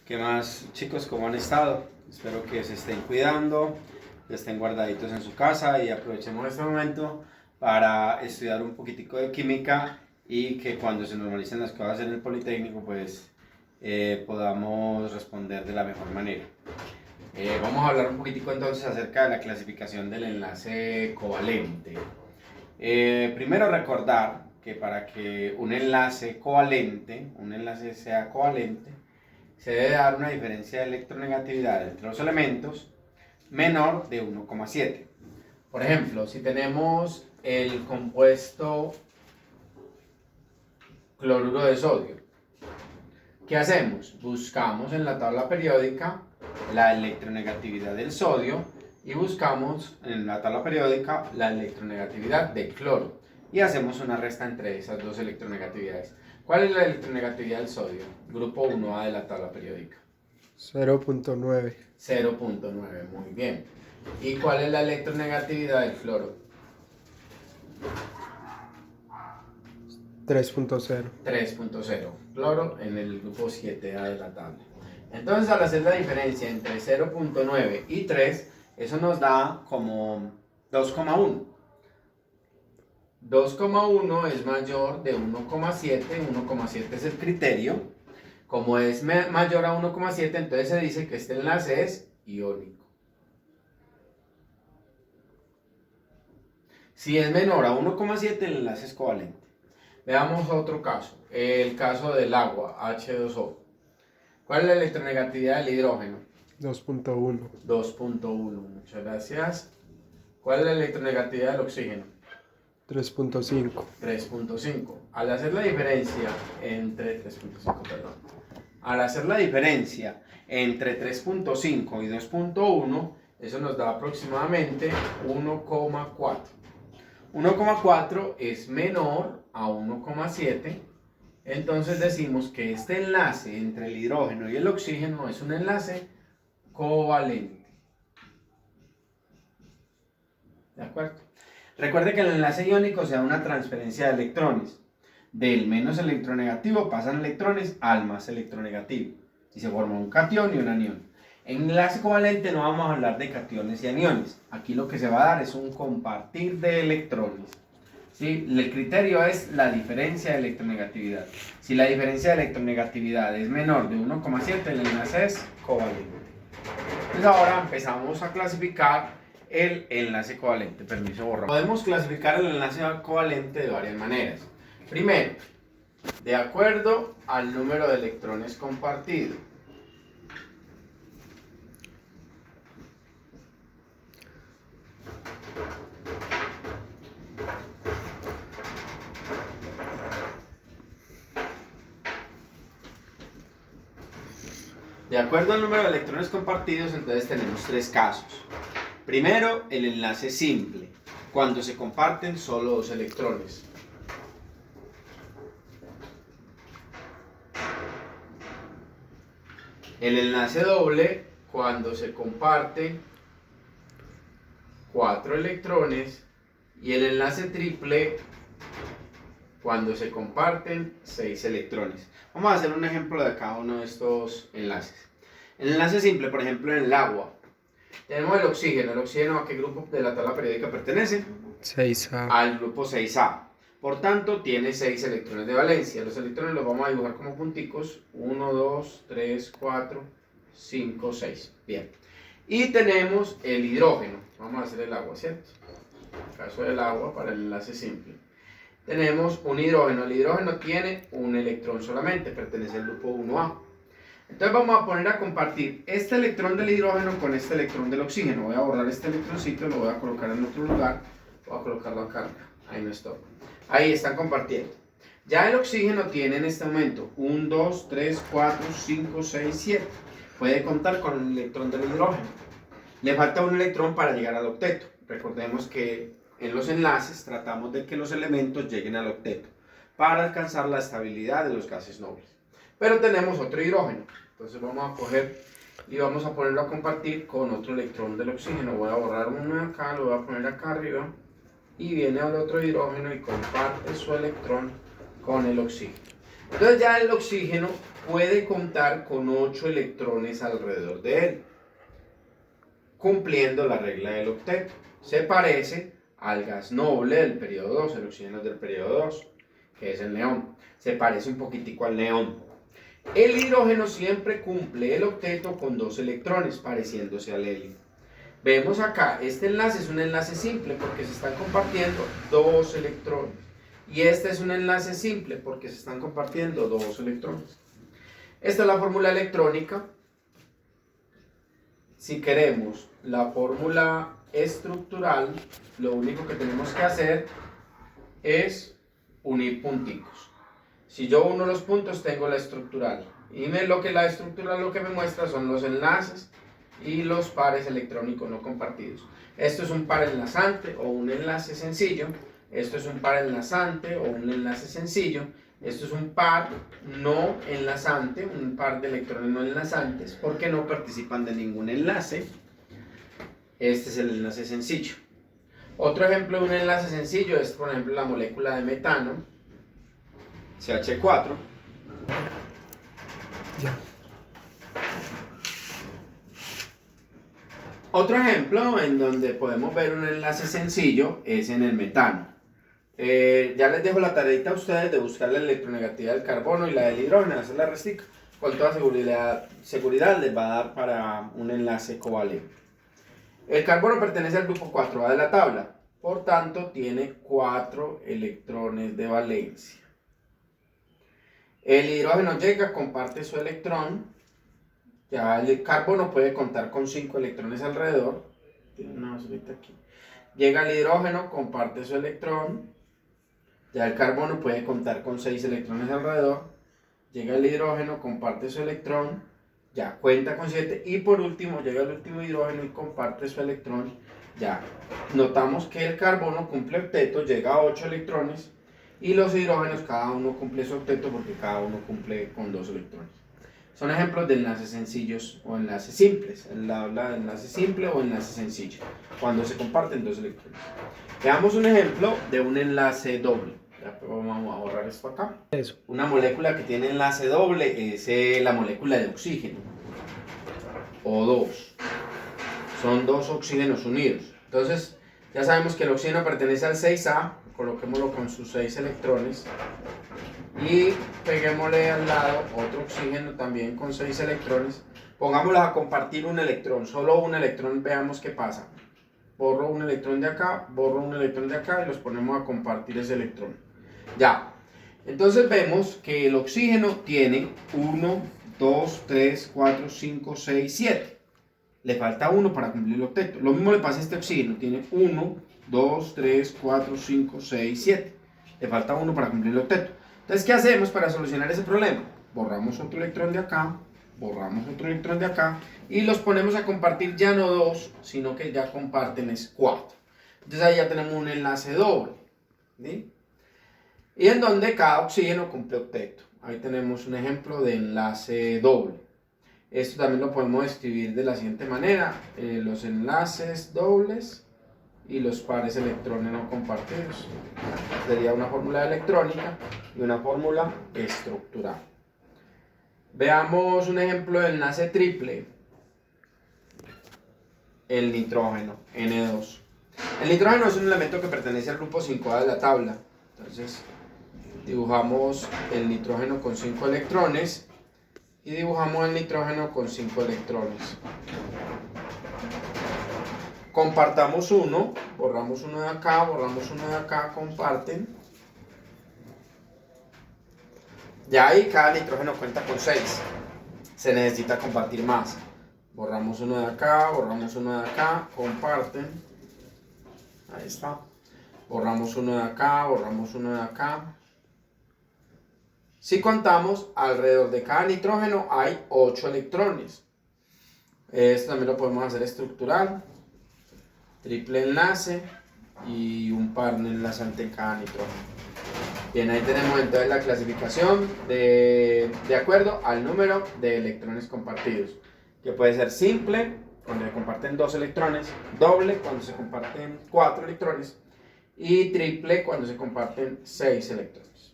¿Qué más, chicos? ¿Cómo han estado? Espero que se estén cuidando, que estén guardaditos en su casa y aprovechemos este momento para estudiar un poquitico de química y que cuando se normalicen las cosas en el Politécnico, pues podamos responder de la mejor manera. Vamos a hablar un poquitico entonces acerca de la clasificación del enlace covalente. Primero recordar que para que un enlace sea covalente, se debe dar una diferencia de electronegatividad entre los elementos menor de 1,7. Por ejemplo, si tenemos el compuesto cloruro de sodio, ¿qué hacemos? Buscamos en la tabla periódica la electronegatividad del sodio y buscamos en la tabla periódica la electronegatividad del cloro y hacemos una resta entre esas dos electronegatividades. ¿Cuál es la electronegatividad del sodio? Grupo 1A de la tabla periódica. 0.9. 0.9, muy bien. ¿Y cuál es la electronegatividad del cloro? 3.0. 3.0. Cloro en el grupo 7A de la tabla. Entonces, al hacer la diferencia entre 0.9 y 3, eso nos da como 2,1. 2,1 es mayor de 1,7, 1,7 es el criterio. Como es mayor a 1,7, entonces se dice que este enlace es iónico. Si es menor a 1,7, el enlace es covalente. Veamos otro caso, el caso del agua, H2O. ¿Cuál es la electronegatividad del hidrógeno? 2.1. 2.1, muchas gracias. ¿Cuál es la electronegatividad del oxígeno? 3.5. 3.5. Al hacer la diferencia entre 3.5, perdón. Al hacer la diferencia entre 3.5 y 2.1, eso nos da aproximadamente 1,4. 1,4 es menor a 1,7. Entonces decimos que este enlace entre el hidrógeno y el oxígeno es un enlace covalente. ¿De acuerdo? Recuerde que el enlace iónico se da una transferencia de electrones. Del menos electronegativo pasan electrones al más electronegativo. Y se forma un catión y un anión. En enlace covalente no vamos a hablar de cationes y aniones. Aquí lo que se va a dar es un compartir de electrones. ¿Sí? El criterio es la diferencia de electronegatividad. Si la diferencia de electronegatividad es menor de 1,7, el enlace es covalente. Entonces ahora empezamos a clasificar el enlace covalente. Permiso, borrar. Podemos clasificar el enlace covalente de varias maneras. Primero, de acuerdo al número de electrones compartido. De acuerdo al número de electrones compartidos, entonces tenemos tres casos. Primero, el enlace simple, cuando se comparten solo dos electrones. El enlace doble, cuando se comparten 4 electrones. Y el enlace triple, cuando se comparten 6 electrones. Vamos a hacer un ejemplo de cada uno de estos enlaces. El enlace simple, por ejemplo, en el agua. Tenemos el oxígeno. ¿El oxígeno a qué grupo de la tabla periódica pertenece? 6A. Al grupo 6A. Por tanto, tiene 6 electrones de valencia. Los electrones los vamos a dibujar como punticos. 1, 2, 3, 4, 5, 6. Bien. Y tenemos el hidrógeno. Vamos a hacer el agua, ¿cierto? En el caso del agua, para el enlace simple. Tenemos un hidrógeno. El hidrógeno tiene un electrón solamente, pertenece al grupo 1A. Entonces vamos a poner a compartir este electrón del hidrógeno con este electrón del oxígeno. Voy a borrar este electroncito, lo voy a colocar en otro lugar. Voy a colocarlo acá. Ahí no está. Ahí están compartiendo. Ya el oxígeno tiene en este momento 1, 2, 3, 4, 5, 6, 7. Puede contar con el electrón del hidrógeno. Le falta un electrón para llegar al octeto. Recordemos que en los enlaces tratamos de que los elementos lleguen al octeto para alcanzar la estabilidad de los gases nobles. Pero tenemos otro hidrógeno. Entonces vamos a coger y vamos a ponerlo a compartir con otro electrón del oxígeno. Voy a borrar uno de acá, lo voy a poner acá arriba. Y viene al otro hidrógeno y comparte su electrón con el oxígeno. Entonces ya el oxígeno puede contar con 8 electrones alrededor de él, cumpliendo la regla del octeto. Se parece al gas noble del periodo 2, el oxígeno del periodo 2, que es el neón. Se parece un poquitico al neón. El hidrógeno siempre cumple el octeto con 2 electrones, pareciéndose al helio. Vemos acá, este enlace es un enlace simple porque se están compartiendo 2 electrones. Y este es un enlace simple porque se están compartiendo 2 electrones. Esta es la fórmula electrónica. Si queremos la fórmula estructural, lo único que tenemos que hacer es unir punticos. Si yo uno los puntos, tengo la estructural. Y la estructural lo que me muestra son los enlaces y los pares electrónicos no compartidos. Esto es un par enlazante o un enlace sencillo. Esto es un par enlazante o un enlace sencillo. Esto es un par no enlazante, un par de electrones no enlazantes, porque no participan de ningún enlace. Este es el enlace sencillo. Otro ejemplo de un enlace sencillo es, por ejemplo, la molécula de metano, CH4. Ya. Otro ejemplo en donde podemos ver un enlace sencillo es en el metano. Ya les dejo la tareita a ustedes de buscar la electronegatividad del carbono y la del hidrógeno, hacer la restica. Con toda seguridad les va a dar para un enlace covalente. El carbono pertenece al grupo 4A de la tabla, por tanto tiene 4 electrones de valencia. El hidrógeno llega, comparte su electrón. Ya el carbono puede contar con 5 electrones alrededor. Tiene una basurita aquí. Llega el hidrógeno, comparte su electrón. Ya el carbono puede contar con 6 electrones alrededor. Llega el hidrógeno, comparte su electrón. Ya cuenta con 7. Y por último llega el último hidrógeno y comparte su electrón. Ya notamos que el carbono cumple octeto, llega a 8 electrones. Y los hidrógenos cada uno cumple su octeto porque cada uno cumple con 2 electrones. Son ejemplos de enlaces sencillos o enlaces simples. Él habla de enlace simple o enlace sencillo, cuando se comparten 2 electrones. Veamos un ejemplo de un enlace doble. Ya vamos a borrar esto acá. Una molécula que tiene enlace doble es la molécula de oxígeno. O2. Son 2 oxígenos unidos. Entonces, ya sabemos que el oxígeno pertenece al 6A. Coloquémoslo con sus 6 electrones. Y peguémosle al lado otro oxígeno también con 6 electrones. Pongámoslos a compartir un electrón, solo un electrón, veamos qué pasa. Borro un electrón de acá, borro un electrón de acá y los ponemos a compartir ese electrón. Ya, entonces vemos que el oxígeno tiene 1, 2, 3, 4, 5, 6, 7. Le falta 1 para cumplir el octeto. Lo mismo le pasa a este oxígeno, tiene 1, 2, 3, 4, 5, 6, 7. Le falta 1 para cumplir el octeto. Entonces, ¿qué hacemos para solucionar ese problema? Borramos otro electrón de acá, borramos otro electrón de acá y los ponemos a compartir ya no 2, sino que ya comparten es 4. Entonces ahí ya tenemos un enlace doble, ¿sí? Y en donde cada oxígeno cumple octeto. Ahí tenemos un ejemplo de enlace doble. Esto también lo podemos escribir de la siguiente manera. Los enlaces dobles y los pares electrones no compartidos. Sería una fórmula electrónica y una fórmula estructural. Veamos un ejemplo de enlace triple. El nitrógeno, N2. El nitrógeno es un elemento que pertenece al grupo 5A de la tabla. Entonces, dibujamos el nitrógeno con 5 electrones y dibujamos el nitrógeno con 5 electrones. Compartamos uno, borramos uno de acá, borramos uno de acá, comparten. Ya ahí cada nitrógeno cuenta con 6. Se necesita compartir más. Borramos uno de acá, borramos uno de acá, comparten. Ahí está. Borramos uno de acá, borramos uno de acá. Si contamos, alrededor de cada nitrógeno hay 8 electrones. Esto también lo podemos hacer estructural. Triple enlace y un par enlazante en cada nitrógeno. Bien, ahí tenemos entonces la clasificación de acuerdo al número de electrones compartidos, que puede ser simple, cuando se comparten 2 electrones, doble, cuando se comparten 4 electrones, y triple, cuando se comparten 6 electrones.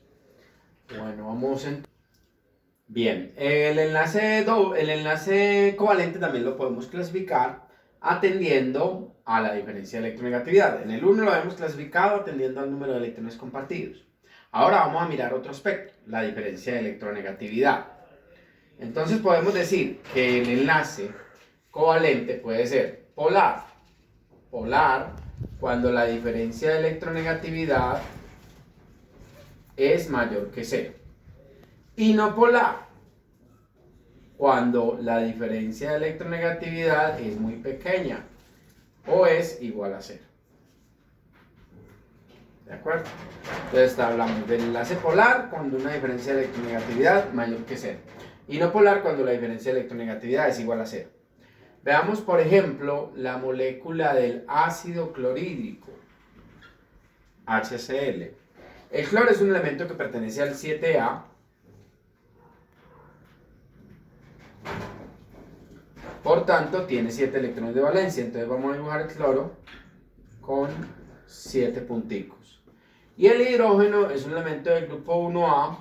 Bueno, vamos Bien, el enlace covalente también lo podemos clasificar atendiendo a la diferencia de electronegatividad. En el 1 lo hemos clasificado atendiendo al número de electrones compartidos. Ahora vamos a mirar otro aspecto, la diferencia de electronegatividad. Entonces podemos decir que el enlace covalente puede ser polar. Polar cuando la diferencia de electronegatividad es mayor que 0. Y no polar cuando la diferencia de electronegatividad es muy pequeña o es igual a 0. ¿De acuerdo? Entonces hablamos del enlace polar cuando una diferencia de electronegatividad mayor que 0. Y no polar cuando la diferencia de electronegatividad es igual a 0. Veamos, por ejemplo, la molécula del ácido clorhídrico, HCl. El cloro es un elemento que pertenece al 7A. Por tanto, tiene 7 electrones de valencia. Entonces vamos a dibujar el cloro con 7 punticos. Y el hidrógeno es un elemento del grupo 1A.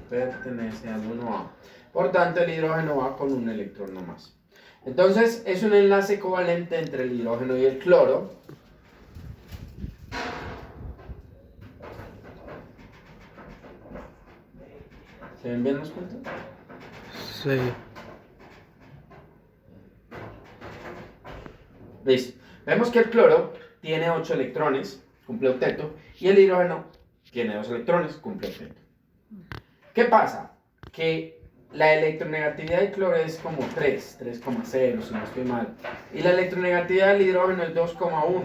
Pertenece al 1A. Por tanto, el hidrógeno va con un electrón nomás. Entonces, es un enlace covalente entre el hidrógeno y el cloro. ¿Se ven bien los puntos? Sí. Listo. Vemos que el cloro tiene 8 electrones, cumple octeto, y el hidrógeno tiene 2 electrones, cumple octeto. ¿Qué pasa? Que la electronegatividad del cloro es como 3,0 si no estoy mal, y la electronegatividad del hidrógeno es 2,1.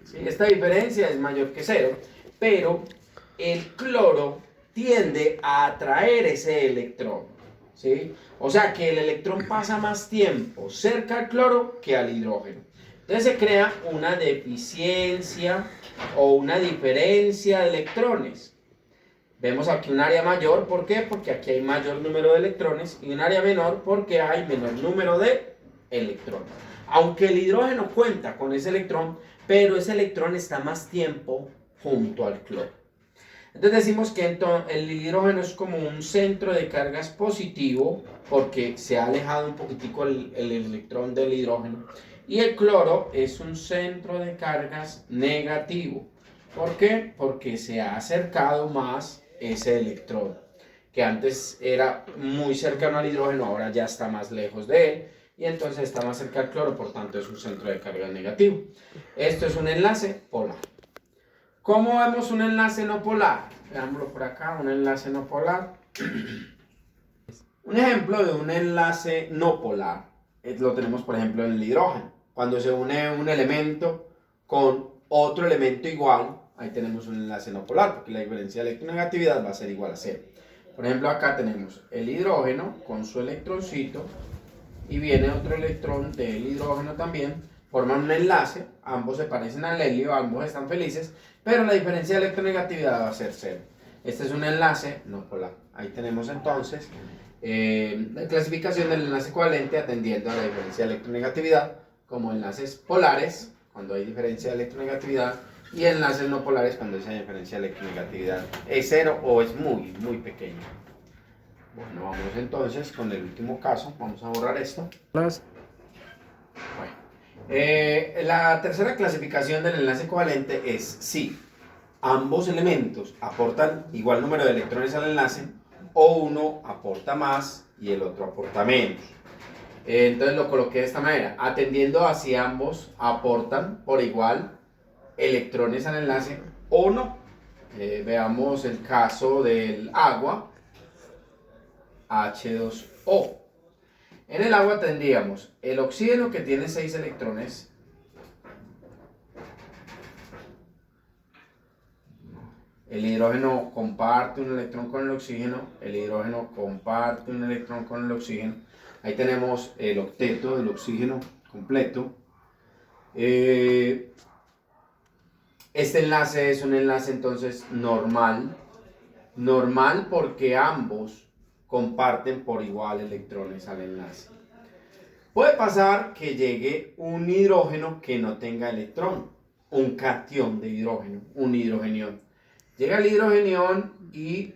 ¿Sí? Esta diferencia es mayor que 0, pero el cloro tiende a atraer ese electrón. ¿Sí? O sea que el electrón pasa más tiempo cerca al cloro que al hidrógeno. Entonces se crea una deficiencia o una diferencia de electrones. Vemos aquí un área mayor, ¿por qué? Porque aquí hay mayor número de electrones, y un área menor porque hay menor número de electrones. Aunque el hidrógeno cuenta con ese electrón, pero ese electrón está más tiempo junto al cloro. Entonces decimos que el hidrógeno es como un centro de cargas positivo porque se ha alejado un poquitico el electrón del hidrógeno, y el cloro es un centro de cargas negativo. ¿Por qué? Porque se ha acercado más ese electrón, que antes era muy cercano al hidrógeno, ahora ya está más lejos de él, y entonces está más cerca al cloro, por tanto es un centro de carga negativo. Esto es un enlace polar. ¿Cómo vemos un enlace no polar? Veámoslo por acá, un enlace no polar. Un ejemplo de un enlace no polar lo tenemos, por ejemplo, en el hidrógeno. Cuando se une un elemento con otro elemento igual, ahí tenemos un enlace no polar, porque la diferencia de electronegatividad va a ser igual a 0. Por ejemplo, acá tenemos el hidrógeno con su electroncito, y viene otro electrón del hidrógeno también, forman un enlace, ambos se parecen al helio, ambos están felices, pero la diferencia de electronegatividad va a ser 0. Este es un enlace no polar. Ahí tenemos entonces la clasificación del enlace covalente atendiendo a la diferencia de electronegatividad, como enlaces polares, cuando hay diferencia de electronegatividad, y enlaces no polares cuando esa diferencia de electronegatividad es 0 o es muy, muy pequeña. Bueno, vamos entonces con el último caso. Vamos a borrar esto. Bueno, la tercera clasificación del enlace covalente es si ambos elementos aportan igual número de electrones al enlace, o uno aporta más y el otro aporta menos. Entonces lo coloqué de esta manera, atendiendo a si ambos aportan por igual electrones al enlace o no. Veamos el caso del agua, H2O. En el agua tendríamos el oxígeno, que tiene 6 electrones, el hidrógeno comparte un electrón con el oxígeno, el hidrógeno comparte un electrón con el oxígeno. Ahí tenemos el octeto del oxígeno completo. Este enlace es un enlace entonces normal porque ambos comparten por igual electrones al enlace. Puede pasar que llegue un hidrógeno que no tenga electrón, un catión de hidrógeno, un hidrogenión. Llega el hidrogenión y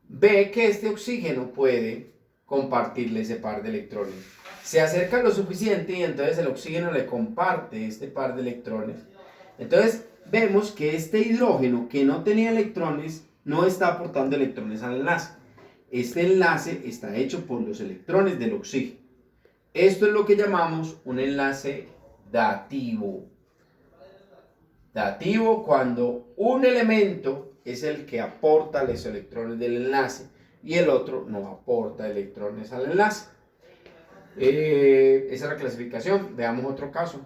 ve que este oxígeno puede compartirle ese par de electrones. Se acerca lo suficiente y entonces el oxígeno le comparte este par de electrones. Entonces vemos que este hidrógeno que no tenía electrones no está aportando electrones al enlace. Este enlace está hecho por los electrones del oxígeno. Esto es lo que llamamos un enlace dativo. Dativo cuando un elemento es el que aporta los electrones del enlace y el otro no aporta electrones al enlace. Esa es la clasificación. Veamos otro caso.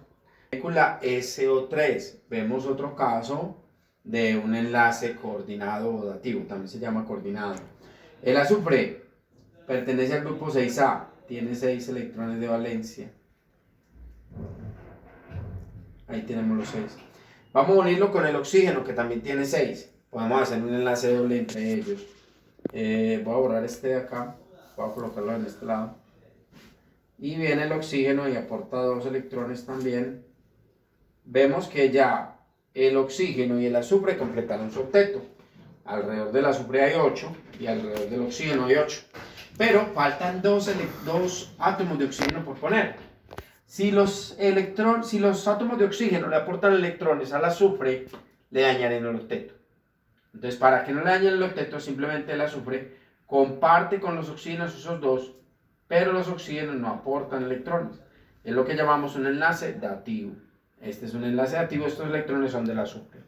Molécula SO3. Vemos otro caso de un enlace coordinado o dativo. También se llama coordinado. El azufre pertenece al grupo 6A. Tiene 6 electrones de valencia. Ahí tenemos los 6. Vamos a unirlo con el oxígeno, que también tiene 6. Podemos hacer un enlace doble entre ellos. Voy a borrar este de acá. Voy a colocarlo en este lado. Y viene el oxígeno y aporta 2 electrones también. Vemos que ya el oxígeno y el azufre completaron su octeto. Alrededor del azufre hay 8 y alrededor del oxígeno hay 8. Pero faltan dos átomos de oxígeno por poner. Si los átomos de oxígeno le aportan electrones al azufre, le dañarán el octeto. Entonces, para que no le dañen el octeto, simplemente el azufre comparte con los oxígenos esos dos, pero los oxígenos no aportan electrones. Es lo que llamamos un enlace dativo. Este es un enlace dativo, estos electrones son del azufre.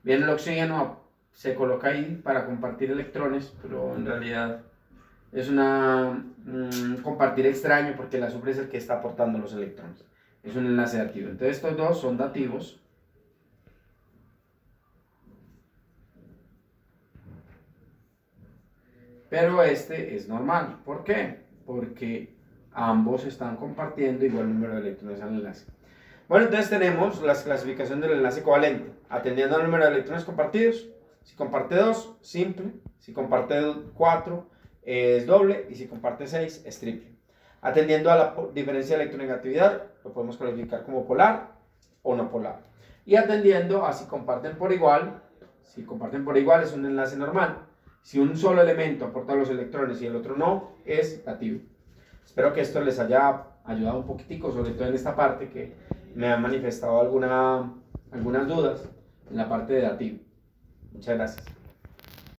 Bien, el oxígeno se coloca ahí para compartir electrones, pero en realidad es compartir extraño porque el azufre es el que está aportando los electrones. Es un enlace dativo. Entonces estos dos son dativos. Pero este es normal. ¿Por qué? Porque ambos están compartiendo igual número de electrones al enlace. Bueno, entonces tenemos la clasificación del enlace covalente. Atendiendo al número de electrones compartidos. Si comparte 2, simple. Si comparte 4, es doble. Y si comparte 6, es triple. Atendiendo a la diferencia de electronegatividad, lo podemos calificar como polar o no polar. Y atendiendo a si comparten por igual. Si comparten por igual es un enlace normal. Si un solo elemento aporta los electrones y el otro no, es dativo. Espero que esto les haya ayudado un poquitico, sobre todo en esta parte que me han manifestado algunas dudas en la parte de dativo. Muchas gracias.